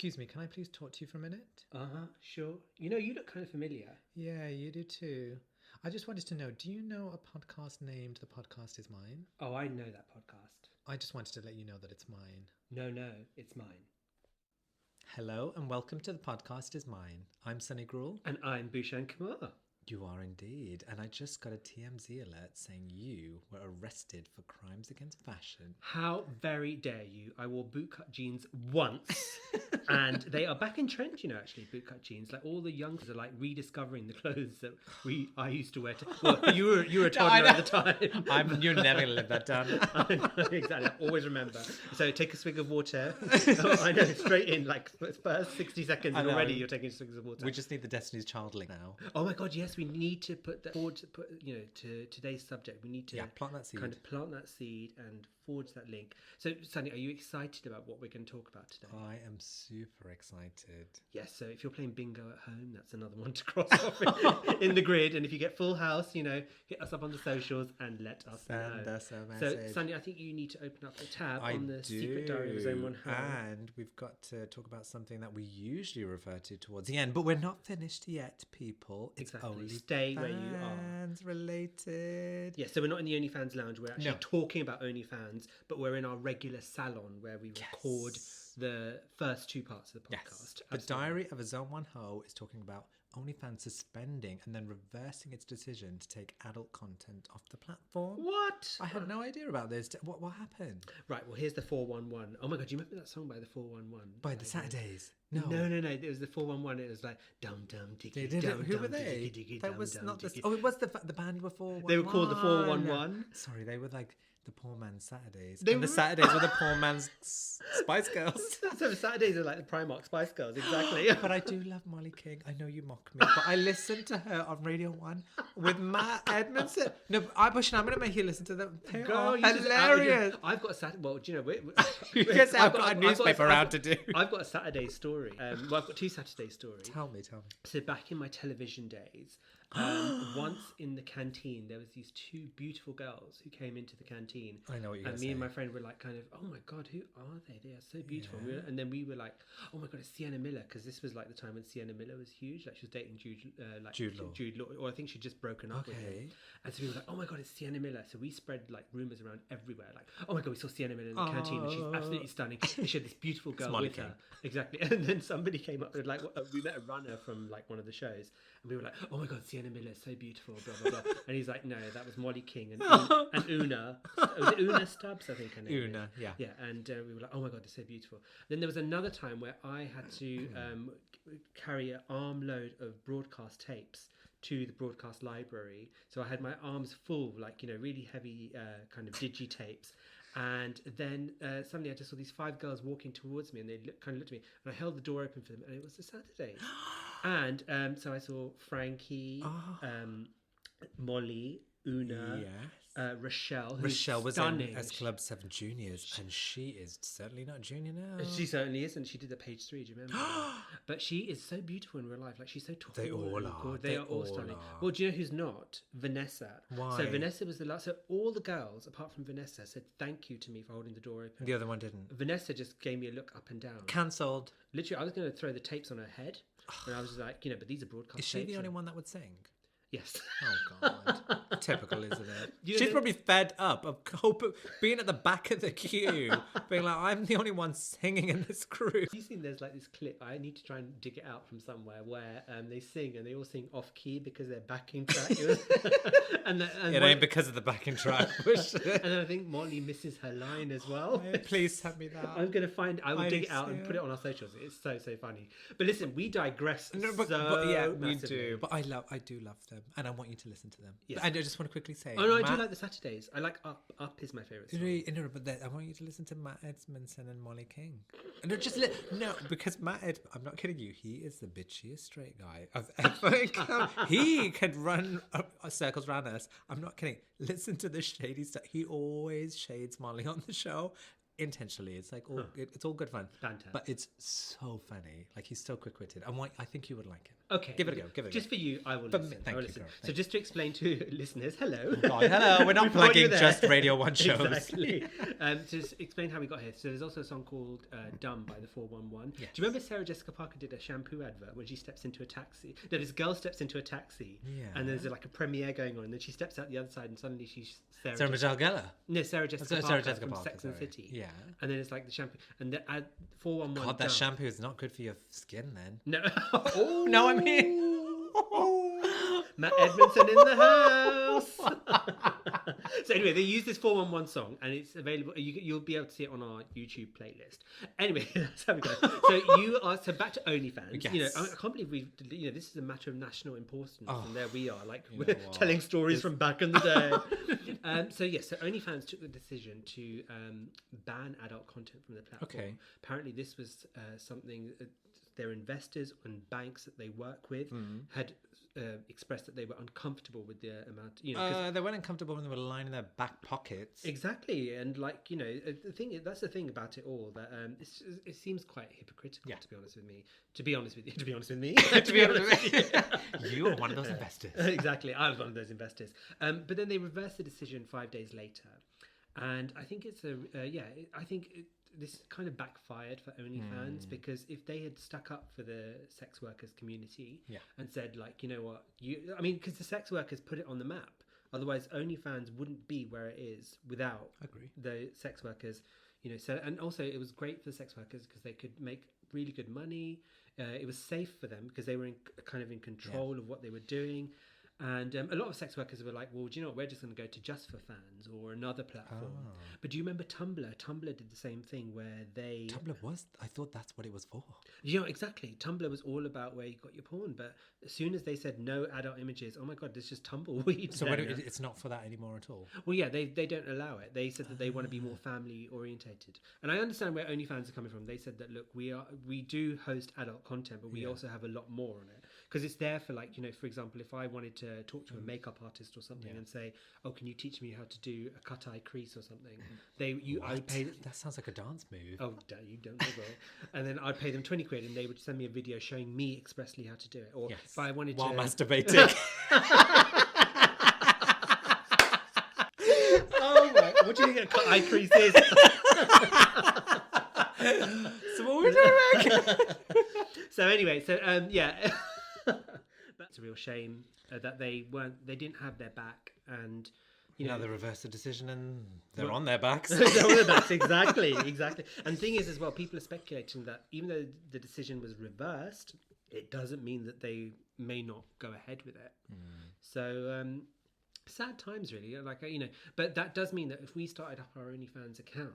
Excuse me, can I please talk to you for a minute? Sure. You know, you look kind of familiar. Yeah, you do too. I just wanted to know, do you know a podcast named The Podcast Is Mine? Oh, I know that podcast. I just wanted to let you know that it's mine. No, it's mine. Hello and welcome to The Podcast Is Mine. I'm Sunny Gruel. And I'm Bhushan Kumar. You are indeed. And I just got a TMZ alert saying you were arrested for crimes against fashion. How very dare you. I wore bootcut jeans once. And they are back in trend, you know, actually, bootcut jeans. Like all the youngsters are like rediscovering the clothes that I used to wear. Well, you were a toddler at the time. You're never going to live that down. I know, exactly. I always remember. So take a swig of water. I know, straight in, like first 60 seconds and already you're taking swigs of water. We just need the Destiny's Child link now. Oh my God, yes, we need to put that forward to today's subject. We need to plant that seed. Kind of plant that seed and forge that link. So, Sunny, are you excited about what we're going to talk about today? I am super excited. Yes, so if you're playing bingo at home, that's another one to cross off in the grid. And if you get full house, you know, hit us up on the socials and let us Send know. us a message. So, Sunny, I think you need to open up a tab I on the do. Secret Diary of Zone 1 Home. And we've got to talk about something that we usually refer to towards the end, but we're not finished yet, people. It's Exactly. only Stay where you are. fans related. Yeah, so we're not in the OnlyFans lounge. We're actually talking about OnlyFans, but we're in our regular salon where we record the first two parts of the podcast. Yes. The Diary of a Zone 1 Ho is talking about OnlyFans suspending and then reversing its decision to take adult content off the platform. What? I had no idea about this. What happened? Right, well, here's the 411. Oh my God, do you remember that song by the 411? By the Saturdays? No. No. It was the 411. It was like, dum dum diggy dum. Who were they? That was not the... Oh, it was the band were 411. They were called the 411. Sorry, they were like the poor man's Saturdays. The Saturdays were the poor man's Spice Girls. So Saturdays are like the Primark Spice Girls, exactly. But I do love Molly King. I know you mock me, but I listened to her on Radio 1 with Matt Edmondson. No, I'm going to make you listen to them. They are hilarious. I've got a Saturday... Well, do you know... I've got a newspaper round to do. I've got a Saturday story. Well, I've got two Saturday stories. Tell me. So back in my television days, once in the canteen, there was these two beautiful girls who came into the canteen. I know what you're going to say. And me and my friend were like, kind of, oh my God, who are they? They are so beautiful. Yeah. And then we were like, oh my God, it's Sienna Miller, because this was like the time when Sienna Miller was huge. Like she was dating Jude Law, or I think she'd just broken up with him. And so we were like, oh my God, it's Sienna Miller. So we spread like rumors around everywhere, like, oh my God, we saw Sienna Miller in the canteen, and she's absolutely stunning. And she had this beautiful girl with her. Exactly. And then somebody came up with like, we met a runner from like one of the shows, and we were like, oh my God, Sienna Miller is so beautiful, blah blah blah. And he's like, no, that was Molly King and Una. Was it Una Stubbs? I think her name. Una, is. Yeah. And we were like, oh my God, they're so beautiful. Then there was another time where I had to carry an armload of broadcast tapes to the broadcast library. So I had my arms full, like, you know, really heavy kind of digi tapes. And then suddenly I just saw these five girls walking towards me, and they kind of looked at me, and I held the door open for them, and it was the Saturdays. And so I saw Frankie, Molly, Una, Rochelle. Rochelle was stunning. in S Club 7 Juniors, and she is certainly not a junior now. She certainly isn't. She did the page 3, do you remember? But she is so beautiful in real life. Like, she's so tall. They all are. They are all stunning. Well, do you know who's not? Vanessa. Why? So Vanessa was the last. So all the girls, apart from Vanessa, said thank you to me for holding the door open. The other one didn't. Vanessa just gave me a look up and down. Cancelled. Literally, I was going to throw the tapes on her head. And I was like, you know, but these are broadcast tapes. Is she the only one that would sing? Yes. Oh, God. Typical, isn't it? You She's know, probably fed up of being at the back of the queue, being like, I'm the only one singing in this crew. You've seen there's like this clip, I need to try and dig it out from somewhere, where they sing, and they all sing off key because they're backing track. and it ain't because of the backing track. And then I think Molly misses her line as well. Please send me that. I'm going to I will dig it out and put it on our socials. It's so funny. But listen, we digress but yeah, massively. we do. But I do love them, and I want you to listen to them. Yes. And I just want to quickly say, I do like the Saturdays. I like Up. Up is my favourite song. No, but I want you to listen to Matt Edmondson and Molly King. And because I'm not kidding you. He is the bitchiest straight guy I've ever come. He could run circles around us. I'm not kidding. Listen to the shady stuff. He always shades Molly on the show. intentionally. It's like it's all good fun. Fantastic. But it's so funny. Like he's so quick-witted. I think you would like it. Okay. Give it a go. Just for you, I will listen. Thank I will you, listen. girl. So just to explain to listeners, hello. God, hello. We're not plugging just Radio 1 shows. Exactly. To just explain how we got here. So there's also a song called Dumb by the 411. Yes. Do you remember Sarah Jessica Parker did a shampoo advert when she steps into a taxi? No, this girl steps into a taxi. Yeah. And there's like a premiere going on. And then she steps out the other side and suddenly she's Sarah Michelle Gellar. No, Sarah Jessica Parker from Sex and City. Yeah. And then it's like the shampoo. And the 411. God, that shampoo is not good for your skin then. No. Oh, no, I mean... Matt Edmondson in the house. So anyway, they use this 411 song, and it's available. You'll be able to see it on our YouTube playlist. Anyway, that's how we go. So back to OnlyFans. Yes. You know, I can't believe we. You know, this is a matter of national importance, and there we are, like you know we're what? telling stories from back in the day. So OnlyFans took the decision to ban adult content from the platform. Okay. Apparently, this was something. Their investors and banks that they work with had expressed that they were uncomfortable with the amount. You know, they weren't uncomfortable when they were lining their back pockets. Exactly, and like you know, that's the thing about it all that it seems quite hypocritical. Yeah. To be honest with me. To be honest with me. To be honest with you, you are one of those investors. Exactly, I was one of those investors. But then they reversed the decision 5 days later, and I think it's this kind of backfired for OnlyFans because if they had stuck up for the sex workers community and said like, you know what, because the sex workers put it on the map. Otherwise, OnlyFans wouldn't be where it is without the sex workers. You know, so and also it was great for the sex workers because they could make really good money. It was safe for them because they were kind of in control of what they were doing. And a lot of sex workers were like, well, do you know what? We're just going to go to Just for Fans or another platform. Oh. But do you remember Tumblr? Tumblr did the same thing where they... I thought that's what it was for. You know, exactly. Tumblr was all about where you got your porn. But as soon as they said no adult images, oh my God, there's just tumbleweed. So it's not for that anymore at all? Well, yeah, they don't allow it. They said that they want to be more family orientated. And I understand where OnlyFans are coming from. They said that, look, we do host adult content, but we also have a lot more on it. Because it's there for like, you know, for example, if I wanted to talk to a makeup artist or something and say, oh, can you teach me how to do a cut eye crease or something? I would pay... That sounds like a dance move. Oh, you don't know well. And then I'd pay them 20 quid and they would send me a video showing me expressly how to do it. Or if I wanted while to... masturbating. Oh my, what do you think a cut eye crease is? So anyway, that's a real shame that they didn't have their back, and you know they reversed the decision and they're on their backs. They're on their backs, exactly. And the thing is as well, people are speculating that even though the decision was reversed, it doesn't mean that they may not go ahead with it. So sad times really, like you know, but that does mean that if we started up our OnlyFans account.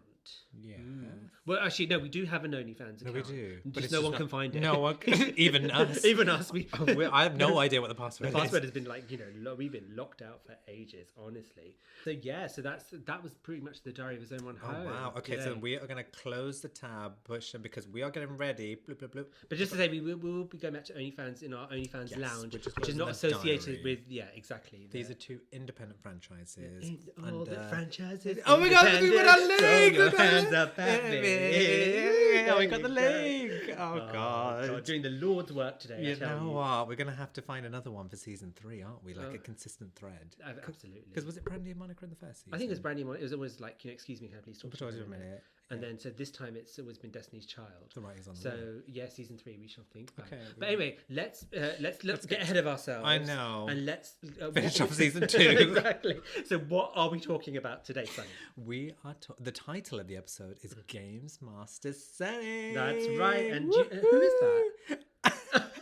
Well, actually, no, we do have an OnlyFans account. No, we do. But no one can find it. No one, even us. Even us. I have no idea what the password is. The password has been like, you know, we've been locked out for ages, honestly. So yeah, that was pretty much the diary of his own one home. Oh wow. Okay, so we are going to close the tab, Bhushan, because we are getting ready. Bloop, bloop, bloop. But just to say, we will be going back to OnlyFans in our OnlyFans lounge, which is not associated with. Yeah, exactly. These are two independent franchises. The franchises. Oh my God! We got a link. Throw your hands up at me. Oh, we got the link. Oh God! Doing the Lord's work today. You know what? We're going to have to find another one for season 3, aren't we? Like a consistent thread. Absolutely. Because was it Brandy and Monica in the first season? I think it was Brandy and Monica. It was always like, you know, excuse me, can I please talk to you a minute? And then, so this time it's always been Destiny's Child. The writing's on the wall. So, yeah, season 3 we shall think about. Okay. But anyway, let's get ahead of ourselves. I know. And let's finish off season 2. Exactly. So what are we talking about today, Sonny? We are the title of the episode is Games Master Setting. That's right. And who is that?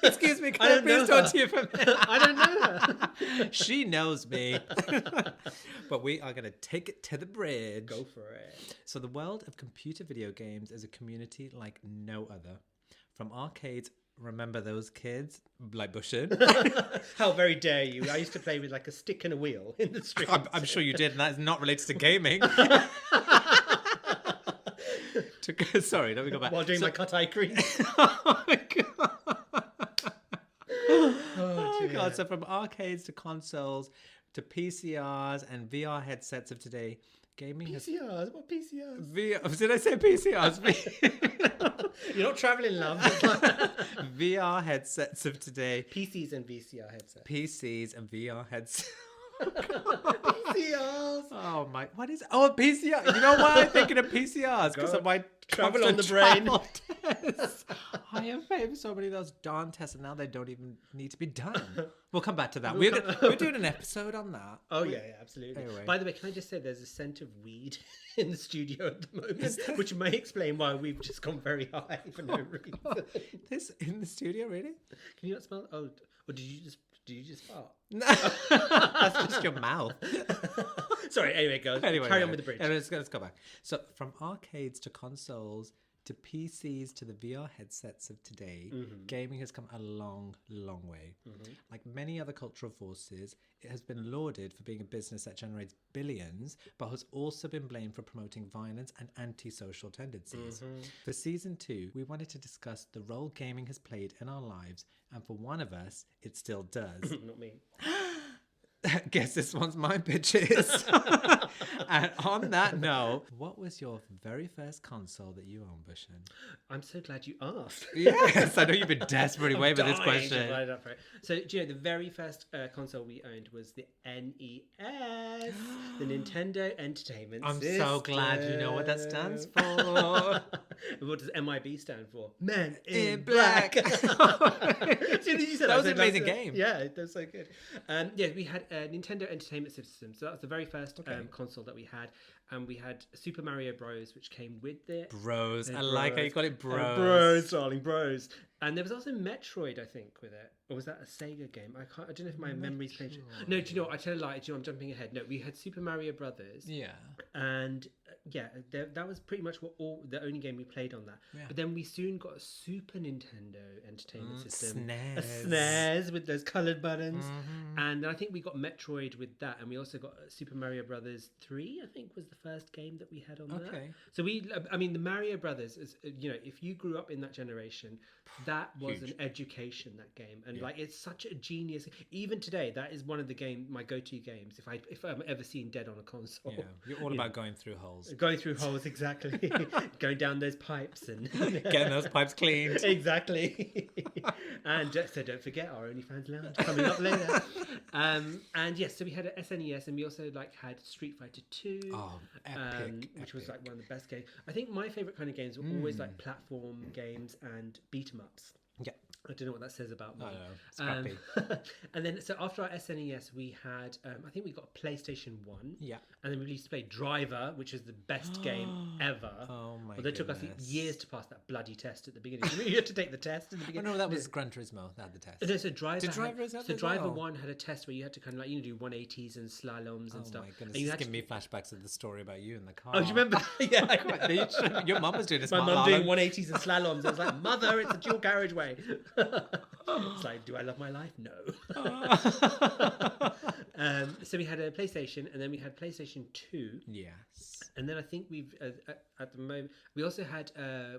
Excuse me, can I please talk to you for a minute? I don't know her. She knows me. But we are going to take it to the bridge. Go for it. So the world of computer video games is a community like no other. From arcades, remember those kids? Like Bhushan? How very dare you. I used to play with like a stick and a wheel in the street. I'm sure you did, and that is not related to gaming. Sorry, let me go back. While doing my cut-eye crease. Oh my God. Oh God. So from arcades to consoles to PCRs and VR headsets of today, gaming has... PCRs? What PCRs? Did I say PCRs? You're not traveling, love. VR headsets of today. PCs and VCR headsets. PCs and VR headsets. PCRs. Oh my! What is? Oh, a PCR. You know why I'm thinking of PCRs? Because of my travel on the brain. Tests. I have paid for so many of those darn tests, and now they don't even need to be done. We'll come back to that. We're doing an episode on that. Oh yeah, absolutely. Anyway. By the way, can I just say there's a scent of weed in the studio at the moment, which may explain why we've just gone very high for no reason. This in the studio, really? Can you not smell? Oh, or did you just fart? No, that's just your mouth. Sorry. Anyway, go. Carry on with the bridge. Let's go back. So from arcades to consoles to PCs to the VR headsets of today, gaming has come a long, long way. Like many other cultural forces, it has been lauded for being a business that generates billions, but has also been blamed for promoting violence and antisocial tendencies. For season 2, we wanted to discuss the role gaming has played in our lives, and for one of us, it still does. Not me. Guess this one's mine, bitches. And on that note, what was your very first console that you owned, Bhushan? I'm so glad you asked. Yes, I know you've been desperately waiting for this question. So, do you know, the very first console we owned was the NES, the Nintendo Entertainment System. I'm so glad you know what that stands for. What does MIB stand for? Men in Black. That was an amazing game. Yeah, that was so good. Yeah, we had a Nintendo Entertainment System. So that was the very first console that we had. And we had Super Mario Bros, which came with it. Bros. I like how you call it bros. Bros, darling, bros. And there was also Metroid, I think, with it. Or was that a Sega game? I don't know if my memory's playing. No, do you know what? I tell a lie. Do you know, I'm jumping ahead. No, we had Super Mario Brothers. Yeah. And that was pretty much the only game we played on that. Yeah. But then we soon got a Super Nintendo Entertainment System. SNES. A SNES with those coloured buttons. And I think we got Metroid with that. And we also got Super Mario Brothers 3, I think, was the first game that we had on that. So the Mario Brothers is, you know, if you grew up in that generation, that was an education, that game. And it's such a genius. Even today, that is one of my go-to games. If I'm ever seen dead on a console. Yeah, you're all about going through holes. Going through holes, exactly. Going down those pipes and getting those pipes cleaned. Exactly. And so don't forget our OnlyFans lounge coming up later. And yes, so we had an SNES, and we also had Streetfighter II. Oh, epic! Which was one of the best games. I think my favorite kind of games were always platform games and beat 'em ups. Yeah. I don't know what that says about me. I know. And then, so after our SNES, we had, I think we got a PlayStation 1. Yeah. And then we used to play Driver, which is the best game ever. Oh my god. Although it took us years to pass that bloody test at the beginning. You had to take the test at the beginning. Oh no, that was Gran Turismo. That had the test. No, so Driver. Did Driver have so Driver 1 had a test where you had to kind of do 180s and slaloms and stuff. Oh my goodness, it's giving me flashbacks of the story about you in the car. Oh, do you remember? Yeah. Your mum was doing this. My mum doing 180s and slaloms. I was like, Mother, it's a dual carriageway. It's like, do I love my life? No. So we had a PlayStation, and then we had PlayStation 2. Yes. And then I think we've at the moment we also had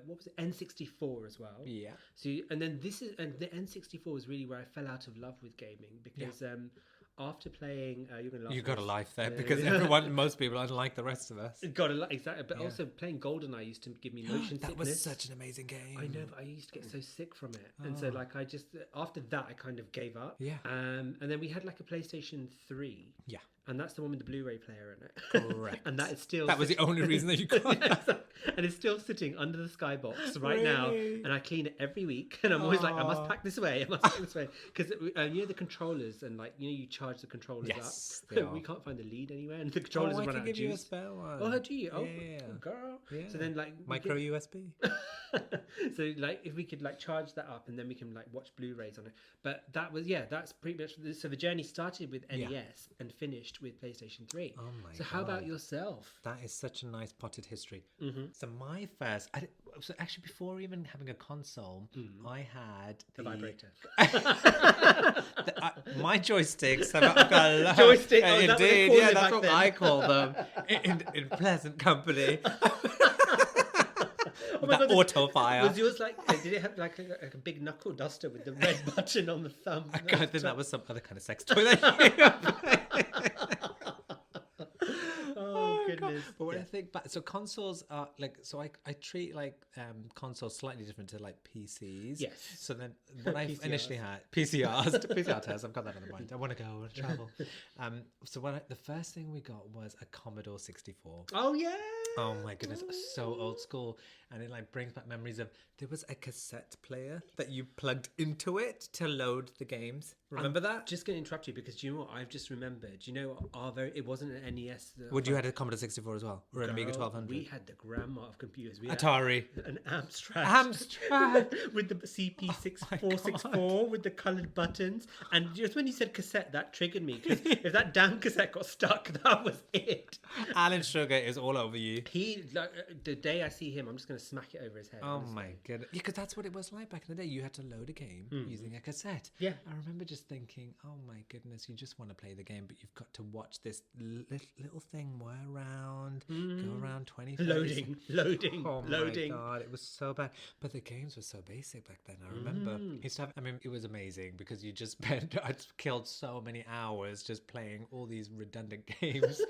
what was it, N64 as well. Yeah. So and then the N64 was really where I fell out of love with gaming because after playing, you're gonna laugh. You got a life there because most people, unlike the rest of us, got a life exactly. But also playing GoldenEye used to give me motion sickness. That was such an amazing game. I know, but I used to get so sick from it, and so I just after that I kind of gave up. Yeah. And then we had a PlayStation 3. Yeah. And that's the one with the Blu-ray player in it. Correct. And that is still... That was the only reason that you got and it's still sitting under the skybox right now. And I clean it every week. And I'm always like, I must pack this away. Because, the controllers and, you charge the controllers up. We can't find the lead anywhere. And the controllers run out of juice. I can give you a spare one. Oh, do you? Oh, girl. Yeah. So then, Micro USB. So, if we could, charge that up and then we can, watch Blu-rays on it. But that was, that's pretty much... So the journey started with NES and finished with PlayStation 3. Oh my god. So how about yourself? That is such a nice potted history. So my first... So actually before even having a console, I had the vibrator. My joysticks. I've got a lot. Joystick? Indeed, that's what I call them. In pleasant company. That auto fire. Was yours did it have a big knuckle duster with the red button on the thumb? I think that was some other kind of sex toy. Oh, goodness. goodness. But when I think back, so consoles are like, so I treat like consoles slightly different to like PCs. Yes. So then when I PCRs. initially had PCR test, I've got that on the mind. I want to go and travel. So the first thing we got was a Commodore 64. Oh yeah. Oh my goodness, so old school, and it like brings back memories of there was a cassette player that you plugged into it to load the games. Remember that? Just going to interrupt you because do you know what I've just remembered? You know it wasn't an NES. Would you had a Commodore 64 as well, or an Amiga 1200? We had the grandma of computers. We Atari, had an Amstrad. Amstrad with the CP6464 with the coloured buttons. And just when you said cassette, that triggered me because if that damn cassette got stuck, that was it. Alan Sugar is all over you. He the day I see him, I'm just going to smack it over his head. Oh honestly. my goodness! Because that's what it was like back in the day. You had to load a game using a cassette. Yeah, I remember just thinking, "Oh my goodness, you just want to play the game, but you've got to watch this little thing whir around, go around 20 loading. Oh loading. my god, it was so bad. But the games were so basic back then. I remember. It was amazing because you just spent. I'd killed so many hours just playing all these redundant games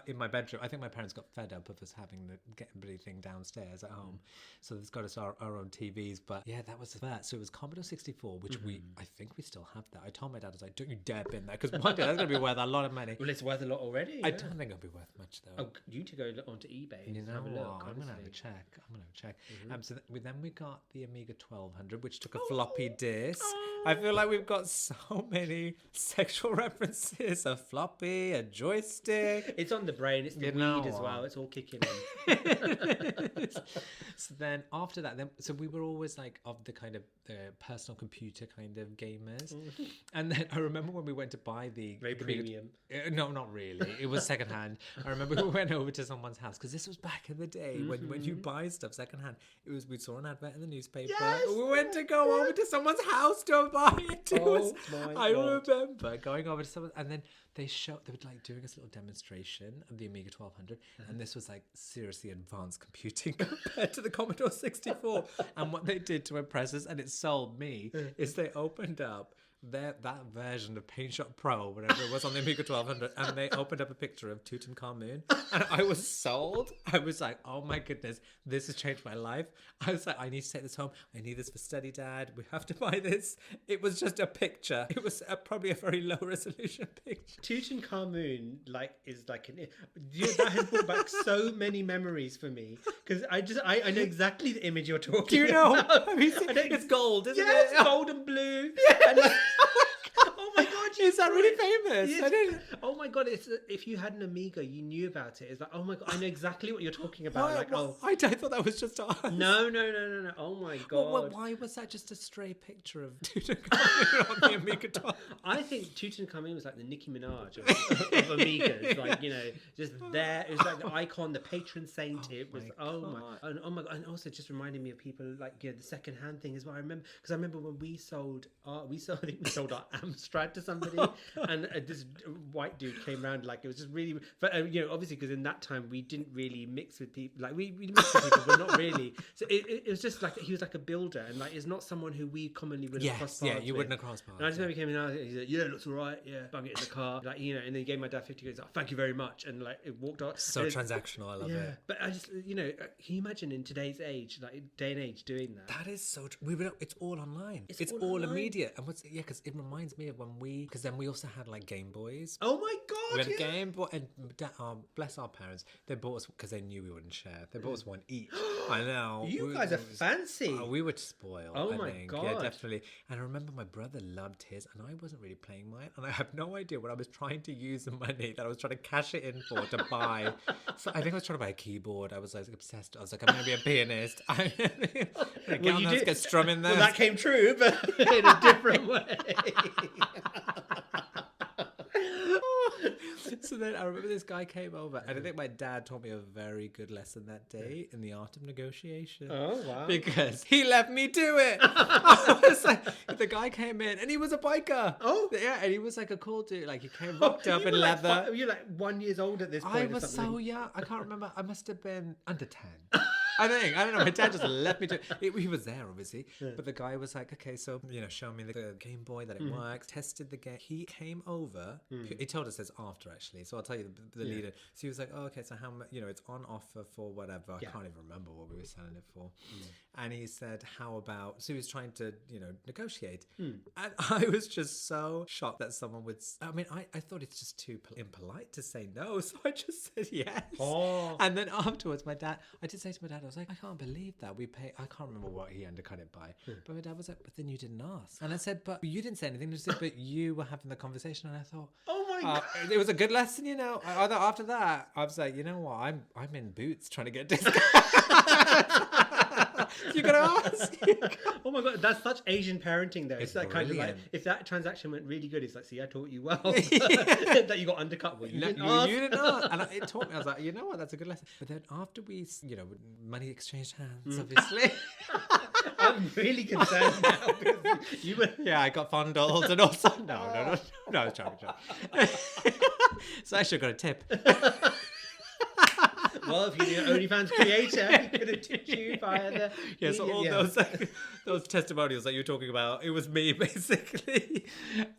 in my bedroom. I think my parents got fed up of us having the everything downstairs at home, so they've got us our own TVs. But yeah, that was that. So it was Commodore 64, which I think we still have that. I told my dad, I was like, "Don't you dare bin that, because one day that's going to be worth a lot of money." Well, it's worth a lot already. I don't think it'll be worth much though. Oh, you need to go onto eBay and have a look. I'm gonna have a check. So then we got the Amiga 1200, which took a floppy disk. I feel like we've got so many sexual references: a floppy, a joystick. It's on the brain. It's the weed as well. It's all kicking in. So then after that, so we were always like of the kind of the personal computer kind of gamers. And then I remember when we went to buy the premium. No, not really. It was secondhand. I remember we went over to someone's house because this was back in the day when you buy stuff secondhand. We saw an advert in the newspaper. Yes! We went to go over to someone's house to buy it. I remember going over to someone, and then they were like doing this little demonstration of the Amiga 1200, and this was like seriously advanced computing compared to the Commodore 64. And what they did to impress us, and it sold me, is they opened up that version of Paint Shop Pro, whatever it was, on the Amiga 1200, and they opened up a picture of Tutankhamun, and I was sold. I was like, oh my goodness, this has changed my life. I was like, I need to take this home. I need this for study, Dad. We have to buy this. It was just a picture. It was probably a very low resolution picture. Tutankhamun that has brought back so many memories for me because I know exactly the image you're talking about. Do you know? It's gold, isn't it? It's gold and blue. Yeah. And oh my god, is that really famous? Yes. Oh my god, if you had an Amiga, you knew about it. It's like, oh my god, I know exactly what you're talking about. I thought that was just us. No. Oh my god. Why was that just a stray picture of Tutankhamun on the Amiga 12? I think Tutankhamun was like the Nicki Minaj of Amigas. Like, just there. It was like the icon, the patron saint. It was oh my god. And also just reminding me of people like the second hand thing as well. I remember when we sold our Amstrad to somebody, and this white dude came around. Like, it was just really, but obviously because in that time we didn't really mix with people. Like we mixed with people, but not really. So it was just like he was like a builder, and like it's not someone who we commonly would have crossed paths with. Wouldn't have crossed paths. And I just remember he came in and he's like, yeah, it looks all right. Yeah, bung it in the car, like and then he gave my dad 50. Goes, oh, thank you very much, and like it walked off. So transactional. I love it. But I just can you imagine in today's age, like day and age, doing that? That is so. It's all online. It's all immediate. And because it reminds me of when because then we also had like Game Boys. Oh my god! We had a Game Boy, and bless our parents, they bought us because they knew we wouldn't share. They bought us one each. I know. You guys are fancy. We were spoiled. Oh I my think. god! Yeah, definitely. And I remember my brother loved his, and I wasn't really playing mine, and I have no idea what I was trying to use the money that I was trying to cash it in for to buy. So I think I was trying to buy a keyboard. I was like obsessed. I was like, I'm going to be a pianist. Get strumming there. Well, that came true, but in a different way. So then I remember this guy came over, and I think my dad taught me a very good lesson that day in the art of negotiation. Oh, wow. Because he let me do it. I was like, the guy came in, and he was a biker. Oh. Yeah, and he was like a cool dude. Like, he came rocked up in leather. You're like 1 year old at this point. I was so young. I can't remember. I must have been under 10. I don't know. My dad just left me to it. He was there, obviously. Yeah. But the guy was like, okay, so, show me the Game Boy, that it works. Tested the game. He came over. He told us this after, actually. So I'll tell you the leader. So he was like, oh, okay, so how much, it's on offer for whatever. I can't even remember what we were selling it for. And he said, how about, so he was trying to, negotiate. And I was just so shocked that someone would, I thought it's just too impolite to say no. So I just said yes. Oh. And then afterwards, I did say to my dad, I was like, I can't believe that we pay. I can't remember what he undercut it by. But my dad was like, but then you didn't ask. And I said, but you didn't say anything. Just said, but you were having the conversation. And I thought, oh my God. It was a good lesson, After that, I was like, you know what? I'm in Boots trying to get discounts. You gotta ask. Oh my God, that's such Asian parenting though. It's that kind of like, if that transaction went really good, it's like, see, I taught you well. That you got undercut. Well, you didn't ask. And it taught me, I was like, you know what, that's a good lesson. But then after we, money exchanged hands, obviously. I'm really concerned now. You were... Yeah, I got fondled and also, no, I was joking. So I should have got a tip. Well, if you're an OnlyFans creator, he could have tipped you via the... Yeah, so all those testimonials that you're talking about, it was me, basically.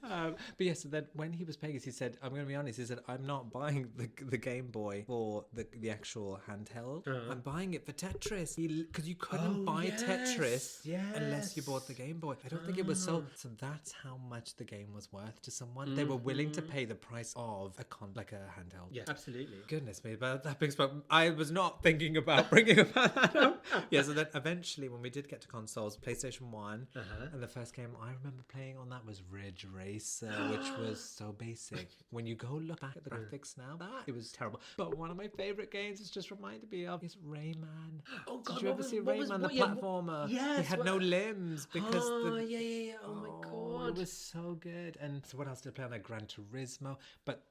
But yes, so then when he was paying us, he said, I'm going to be honest, he said, I'm not buying the Game Boy for the actual handheld. I'm buying it for Tetris. Because you couldn't buy Tetris unless you bought the Game Boy. I don't think it was sold. So that's how much the game was worth to someone. They were willing to pay the price of a handheld. Yeah, absolutely. Goodness me, but that brings back... I was not thinking about bringing about that up. Yeah, so then eventually when we did get to consoles, PlayStation 1, and the first game I remember playing on that was Ridge Racer, which was so basic. When you go look back at the graphics now, it was terrible. But one of my favourite games it's just reminded me of is Rayman. Oh God, did you ever see Rayman, the platformer? Yes. He had no limbs because Oh my God. It was so good. And so what else did I play on there? Gran Turismo. But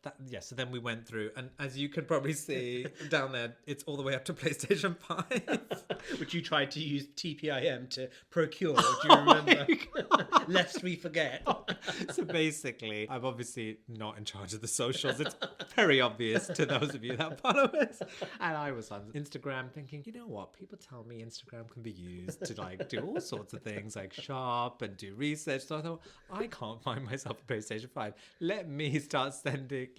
so then we went through, and as you could probably see down there, it's all the way up to PlayStation 5. Which you tried to use TPIM to procure, do you remember? Lest we forget. So basically, I'm obviously not in charge of the socials. It's very obvious to those of you that follow us. And I was on Instagram thinking, you know what? People tell me Instagram can be used to do all sorts of things, like shop and do research. So I thought, I can't find myself a PlayStation 5. Let me start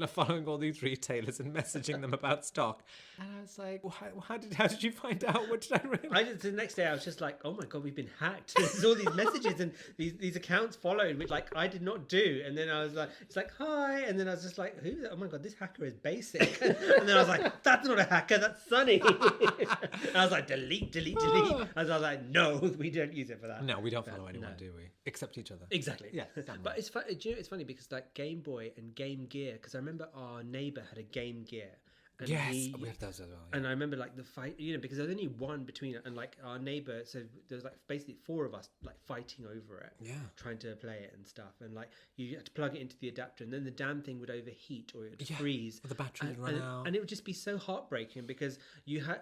following all these retailers and messaging them about stock. And I was like, well, how did you find out? What did I realize? The next day I was just like, oh my God, we've been hacked. There's all these messages and these accounts followed, which like I did not do. And then I was like, it's like, hi. And then I was just like, who? Oh my God, this hacker is basic. And then I was like, that's not a hacker, that's Sunny. And I was like, delete. And I was like, no, we don't use it for that. No, we don't follow anyone, do we? Except each other. Exactly. Yeah. But it's funny. Do you know, it's funny because like Game Boy and Game Gear, because I remember our neighbour had a Game Gear. And yes, we have those as well. Yeah. And I remember like the fight, because there was only one between it, and like our neighbor, so there was like basically four of us like fighting over it, trying to play it and stuff. And like you had to plug it into the adapter, and then the damn thing would overheat or it would freeze, or the battery would run out, and it would just be so heartbreaking because you had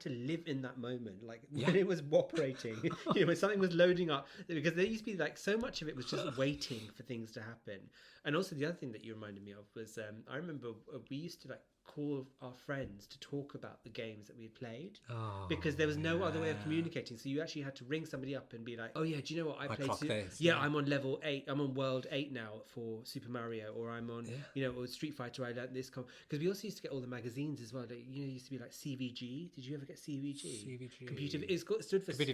to live in that moment, like when it was operating, when something was loading up, because there used to be like so much of it was just waiting for things to happen. And also the other thing that you reminded me of was I remember we used to like call our friends to talk about the games that we had played, because there was no other way of communicating. So you actually had to ring somebody up and be like, oh yeah, do you know what I played? I'm on level 8. I'm on world 8 now for Super Mario, or I'm on or Streetfighter. I learned this because we also used to get all the magazines as well. Like, it used to be like CVG. Did you ever get CVG? CVG. Stood for Computer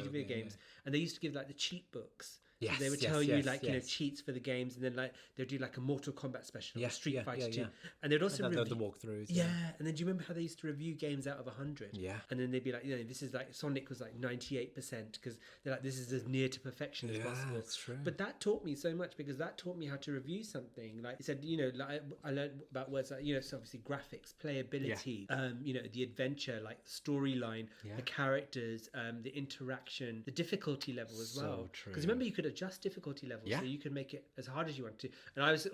Video Games, and they used to give like the cheat books. Yes, so they would tell you cheats for the games, and then like they'd do like a Mortal Kombat special, or Street Fighter II, and they'd also review the walkthroughs. Yeah, and then do you remember how they used to review games out of 100? Yeah, and then they'd be like, this is like Sonic was like 98% because they're like, this is as near to perfection as possible. That's true. But that taught me so much, because that taught me how to review something. Like it said, like I learned about words like so obviously graphics, playability, the adventure, like storyline, the characters, the interaction, the difficulty level as well. Because remember, you could adjust difficulty levels Yeah. so you can make it as hard as you want to. And I was,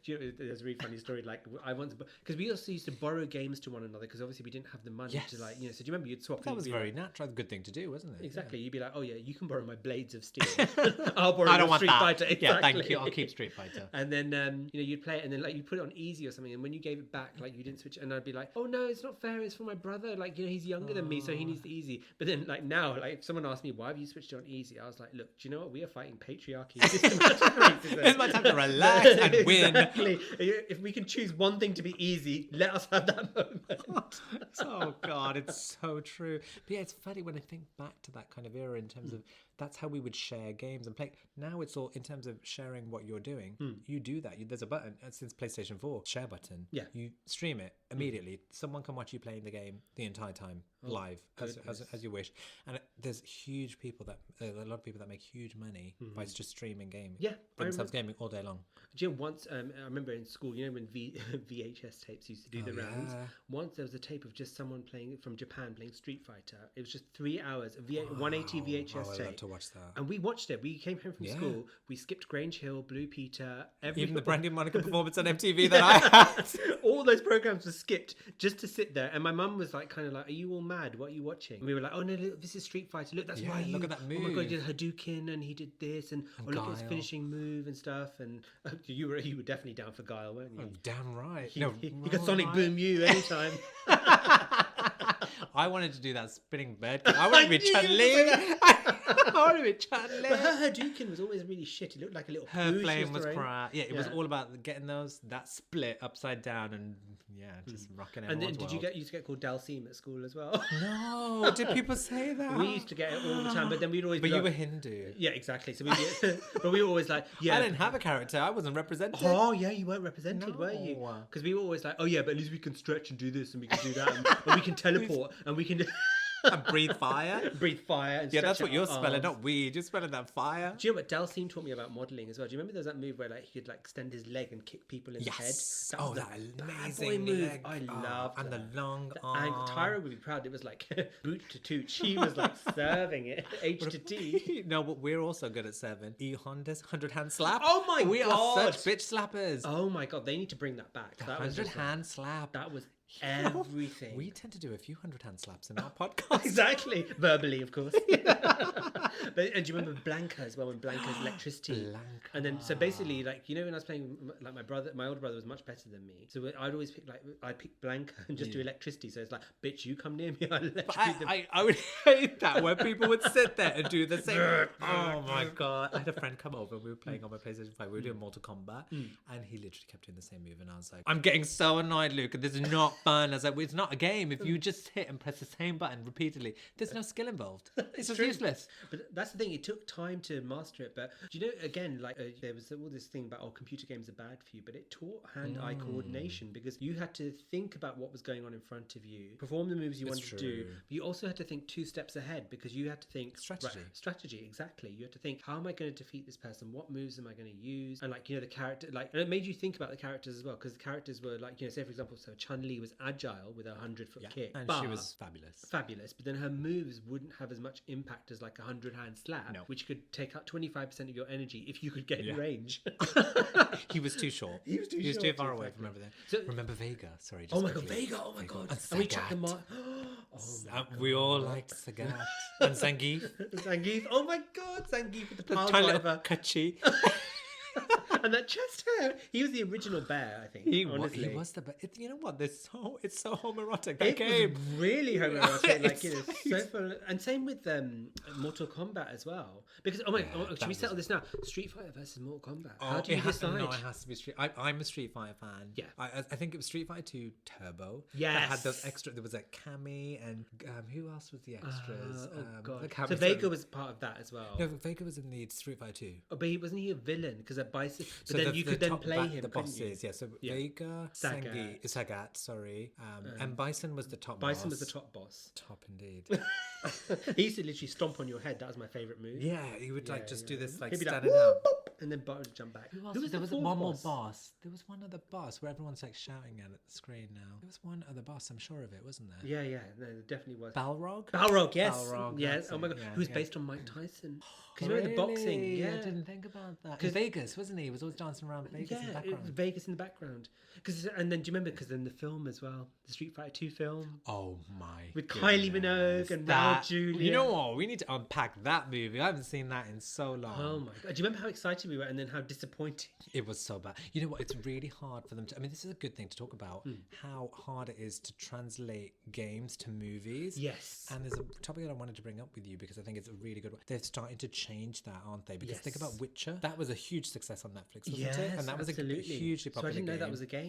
there's a really funny story. Like I once, because we also used to borrow games to one another because obviously we didn't have the money Yes. to like, so do you remember you'd swap? But that was very natural. Good thing to do, wasn't it? Exactly. You'd be like, oh yeah, you can borrow my Blades of Steel. I'll borrow I don't your want Street that. Fighter. Exactly. Yeah, thank you. I'll keep Street Fighter. And then you'd play it, and then like you put it on easy or something, and when you gave it back, like you didn't switch, and I'd be like, oh no, it's not fair. It's for my brother. Like he's younger than me, so he needs the easy. But then like now, like if someone asked me why have you switched it on easy, I was like, look, do you know what? We are fighting patriarchy. Systematic racism. It's my time to relax and win. Exactly. If we can choose one thing to be easy, let us have that moment. Oh God, it's so true. But yeah, it's funny when I think back to that kind of era in terms of that's how we would share games and play. Now it's all in terms of sharing what you're doing. You do that. There's a button since PlayStation 4, share button. Yeah. You stream it immediately. Someone can watch you playing the game the entire time live as you wish. And there's huge people a lot of people that make huge money by just streaming gaming. Yeah, themselves gaming all day long. Do you know once? I remember in school, when VHS tapes used to do the rounds. Once there was a tape of just someone playing from Japan playing Street Fighter. It was just 3 hours of 180 VHS tape. I'd love to watch that. And we watched it. We came home from school. We skipped Grange Hill, Blue Peter, even the Brandy and Monica performance on MTV that I had. All those programs were skipped just to sit there. And my mum was like, kind of like, "Are you all mad? What are you watching?" And we were like, "Oh no, look, this is Street Fighter. Look, that's why you look at that move. Oh my god, he did Hadouken and he did this and look at his finishing move and stuff." And you were definitely down for Guile, weren't you? Oh, damn right. He could Sonic Boom you anytime. I wanted to do that spinning bed. I wanted to be Chun-Li. I wanted to be Chun-Li. But her Hadouken was always really shit. It looked like a little Her poo flame was throwing. crap. Yeah, it was all about getting that split upside down and just rocking it. And then you used to get called Dalsim at school as well? No, did people say that? We used to get it all the time, but then we'd always. But be you like, were Hindu. Yeah, exactly. So but we were always like, yeah. I didn't have a character. I wasn't represented. Oh yeah, you weren't represented, were you? Because we were always like, oh yeah, but at least we can stretch and do this, and we can do that, and we can teleport, and we can. And breathe fire. Breathe fire. And that's what you're arms. spelling, not weed. You're spelling that fire. Do you know what Dalsim taught me about modelling as well? Do you remember there's that move where like he could like extend his leg and kick people in the head? That amazing move. leg. I loved and that. the long arm. And Tyra would be proud. It was like boot to toot. She was like serving it H to T. No, but we're also good at 7. Honda's 100 hand slap. Oh my god, we are such bitch slappers. Oh my god, they need to bring that back. That 100 hand slap. That was everything. We tend to do a few 100 hand slaps in our podcast. Exactly. Verbally, of course. But and do you remember Blanca as well, when Blanca's electricity? Blanca. And then so basically, like, when I was playing, like my older brother was much better than me. So I'd always pick Blanca and just do electricity. So it's like, bitch, you come near me, I'll electrocute them. I would hate that when people would sit there and do the same. Oh my god. I had a friend come over and we were playing on my PlayStation 5. We were doing Mortal Kombat and he literally kept doing the same move and I was like, I'm getting so annoyed, Luke, this is not fun. I was like, well, it's not a game. If you just hit and press the same button repeatedly, there's no skill involved. It's just useless. But that's the thing, it took time to master it. But do you know, again, like there was all this thing about computer games are bad for you, but it taught hand-eye coordination because you had to think about what was going on in front of you, perform the moves you wanted to do, but you also had to think 2 steps ahead because you had to think strategy, exactly. You had to think, how am I going to defeat this person? What moves am I going to use? And like, the character, like, and it made you think about the characters as well, because the characters were like, say for example, so Chun-Li was agile with a 100-foot kick, and she was fabulous, but then her moves wouldn't have as much impact as like a 100-hand slap, which could take up 25% of your energy if you could get in range. He was too short. He was too far away from everything. So, remember Vega? Sorry. Oh my god, Vega! Oh my god! And we checked them out. We all liked Sagat and Zangief. Zangief! Oh my god, Zangief with the tiny little Kachi. And that chest hair. He was the original bear, I think. He was the bear. You know what? It's so homoerotic. That game was really homoerotic. Like, so fun. And same with Mortal Kombat as well. Because should we settle this now? Street Fighter versus Mortal Kombat. How do you decide? No, it has to be Street. I'm a Street Fighter fan. Yeah. I think it was Street Fighter II Turbo. Yes. That had those extra. There was a Cammy and who else was the extras? God. So Vega was part of that as well. No, Vega was in the Street Fighter II. Oh, but wasn't he a villain? Because a bicycle. But then you could then play him. The bosses, yeah. So Vega, Sagat, sorry, and Bison was the top. Bison boss. was the top boss. Top indeed. He used to literally stomp on your head. That was my favorite move. Yeah, he would just do this like He'd be standing like, up. Boop, and then jump back. Who was there was one more boss. There was one other boss where everyone's like shouting at the screen now. There was one other boss, I'm sure of it, wasn't there? Yeah. No, there definitely was. Balrog, yes. Balrog, yes. Oh my god. Who's based on Mike Tyson. Because you remember the boxing. Yeah. I didn't think about that. In Vegas, wasn't he? He was always dancing around Vegas in the background. Yeah, it was Vegas in the background. And then do you remember, because then the film as well, the Street Fighter II film. Oh my With Kylie Minogue and Raul Julia. You know what? We need to unpack that movie. I haven't seen that in so long. Oh my god. Do you remember how excited we were and then how disappointing? It was so bad. You know what? It's really hard for them to... I mean, this is a good thing to talk about, how hard it is to translate games to movies. Yes. And there's a topic that I wanted to bring up with you because I think it's a really good one. They're starting to change that, aren't they? Because think about Witcher. That was a huge success on Netflix, wasn't it? And that was a hugely popular game. So I didn't know that was a game.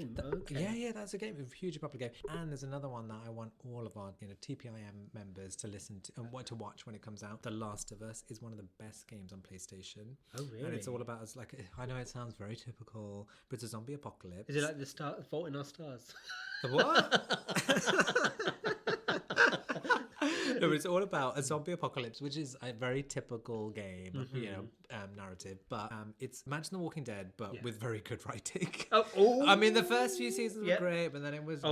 Yeah, that's a game. A hugely popular game. And there's another one that I want all of our TPIM members to listen to and to watch when it comes out. The Last of Us is one of the best games on PlayStation. Oh, really? And it's all about us. Like, I know it sounds very typical, but it's a zombie apocalypse. Is it like the Fault in Our Stars? The what? No, but it's all about a zombie apocalypse, which is a very typical game, narrative. But it's imagine The Walking Dead, but with very good writing. Oh. I mean, the first few seasons were great, but then it was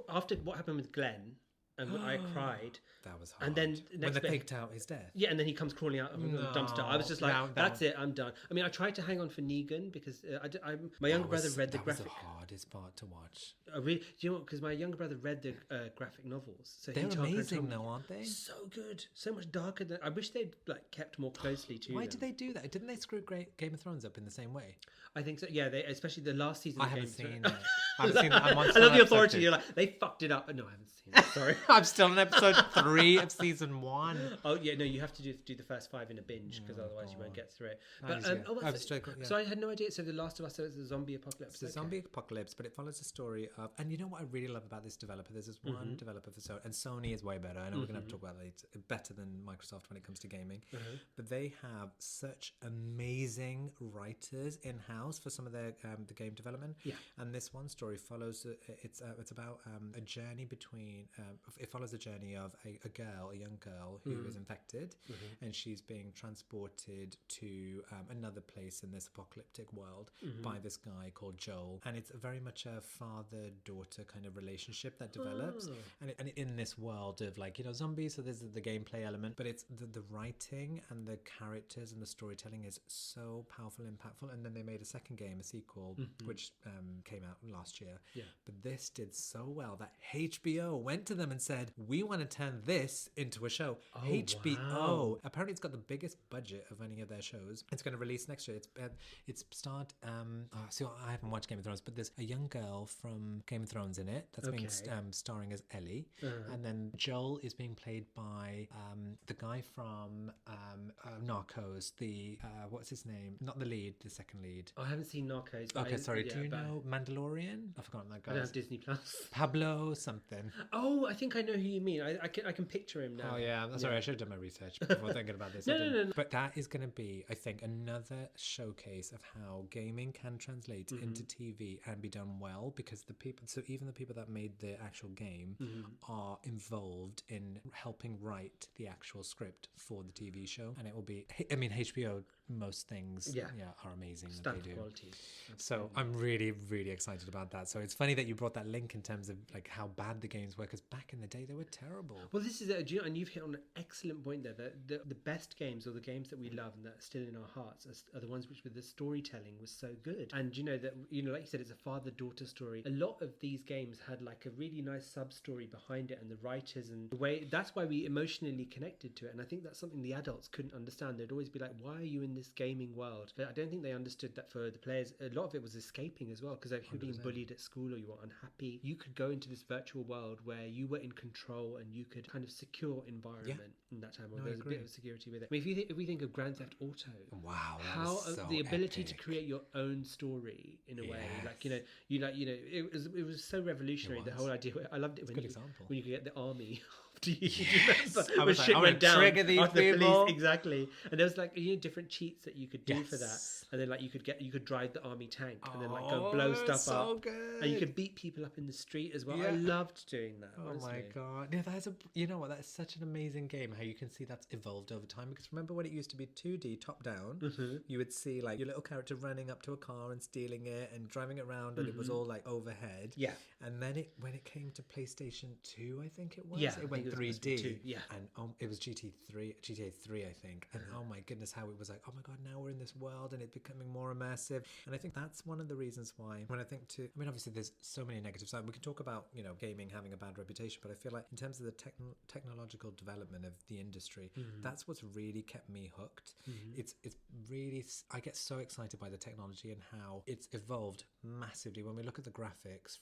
after what happened with Glenn. And I cried. That was hard. And then when they picked out his death. Yeah, and then he comes crawling out of the dumpster. I was just like, that's it, I'm done. I mean, I tried to hang on for Negan because my younger brother read the graphic. That was the hardest part to watch. Do you know what? Because my younger brother read the graphic novels. So they're amazing though, aren't they? So good. So much darker than... I wish they'd kept more closely to Why did they do that? Didn't they screw Game of Thrones up in the same way? I think so. Yeah, especially the last season. I haven't seen it. I love the authority. You're like, they fucked it up. No, I haven't seen it. Sorry. I'm still on episode 3 of season 1. Oh yeah, no, you have to do the first 5 in a binge because otherwise you won't get through it. But so I had no idea. So The Last of Us is a zombie apocalypse. It's a zombie apocalypse, but it follows the story of. And you know what I really love about this developer? There's this one developer for Sony, and Sony is way better. I know we're going to have to talk about it later. Better than Microsoft when it comes to gaming, but they have such amazing writers in house for some of their the game development. Yeah, and this one story follows. It's about a journey between. It follows the journey of a young girl who is infected, and she's being transported to another place in this apocalyptic world by this guy called Joel, and it's very much a father-daughter kind of relationship that develops, and in this world of zombies. So there's the gameplay element, but it's the writing and the characters and the storytelling is so powerful, impactful. And then they made a second game, a sequel, which came out last year. Yeah, but this did so well that HBO went to them and said, "We want to turn this into a show." HBO apparently it's got the biggest budget of any of their shows. It's going to release next year. It's starred. So I haven't watched Game of Thrones, but there's a young girl from Game of Thrones in it that's being starring as Ellie, and then Joel is being played by the guy from Narcos. The what's his name? Not the lead, the second lead. I haven't seen Narcos. Okay, sorry. Do you know Mandalorian? I've forgotten that guy. I don't have Disney Plus. Pablo something. Oh, I think I know who you mean. I can picture him now. Oh yeah, sorry. I should have done my research before thinking about this. No. But that is going to be, I think, another showcase of how gaming can translate into TV and be done well, because even the people that made the actual game are involved in helping write the actual script for the TV show, and it will be. I mean, HBO. Most things are amazing that they do. Quality. So I'm really, really excited about that. So it's funny that you brought that link in terms of how bad the games were, because back in the day they were terrible. Well, this is and you've hit on an excellent point there. The best games, or the games that we love and that are still in our hearts, are the ones which the storytelling was so good. And like you said, it's a father-daughter story. A lot of these games had a really nice sub-story behind it, and the writers and the way. That's why we emotionally connected to it. And I think that's something the adults couldn't understand. They'd always be like, "Why are you in this gaming world?" But I don't think they understood that for the players, a lot of it was escaping as well, because if you're being bullied at school or you were unhappy, you could go into this virtual world where you were in control and you could kind of secure environment in that time. There was a bit of security with it. I mean, if we think of Grand Theft Auto, how the ability to create your own story in a way, it was so revolutionary. The whole idea. I loved it when you could get the army Do you remember? I was When like, shit I'm went gonna down trigger these after the people. police, exactly. And there was like different cheats that you could do for that, Yes. and then like you could drive the army tank and then like go blow stuff so up, good. and you could beat people up in the street as well. Yeah. I loved doing that. Oh honestly. my god! Yeah, that's you know what? That's such an amazing game. How you can see that's evolved over time. Because remember when it used to be 2D top down, you would see like your little character running up to a car and stealing it and driving it around, and it was all like overhead. Yeah. And then when it came to PlayStation 2, I think it was. Yeah, it I went think it was 3D. 2, yeah. And it was GTA 3, I think. And oh my goodness, how it was like, oh my god, now we're in this world and it's becoming more immersive. And I think that's one of the reasons why when I think obviously there's so many negative sides. We can talk about gaming having a bad reputation, but I feel like in terms of the technological development of the industry, that's what's really kept me hooked. It's really, I get so excited by the technology and how it's evolved massively. When we look at the graphics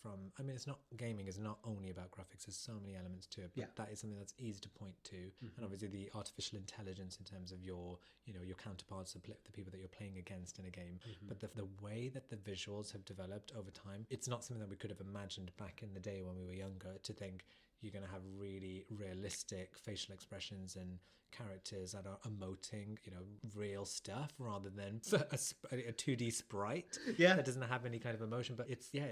gaming is not only about graphics, there's so many elements to it, but that is something that's easy to point to. And obviously the artificial intelligence in terms of your counterparts, the people that you're playing against in a game, but the way that the visuals have developed over time, it's not something that we could have imagined back in the day when we were younger, to think you're going to have really realistic facial expressions and characters that are emoting, real stuff rather than a 2D sprite that doesn't have any kind of emotion. But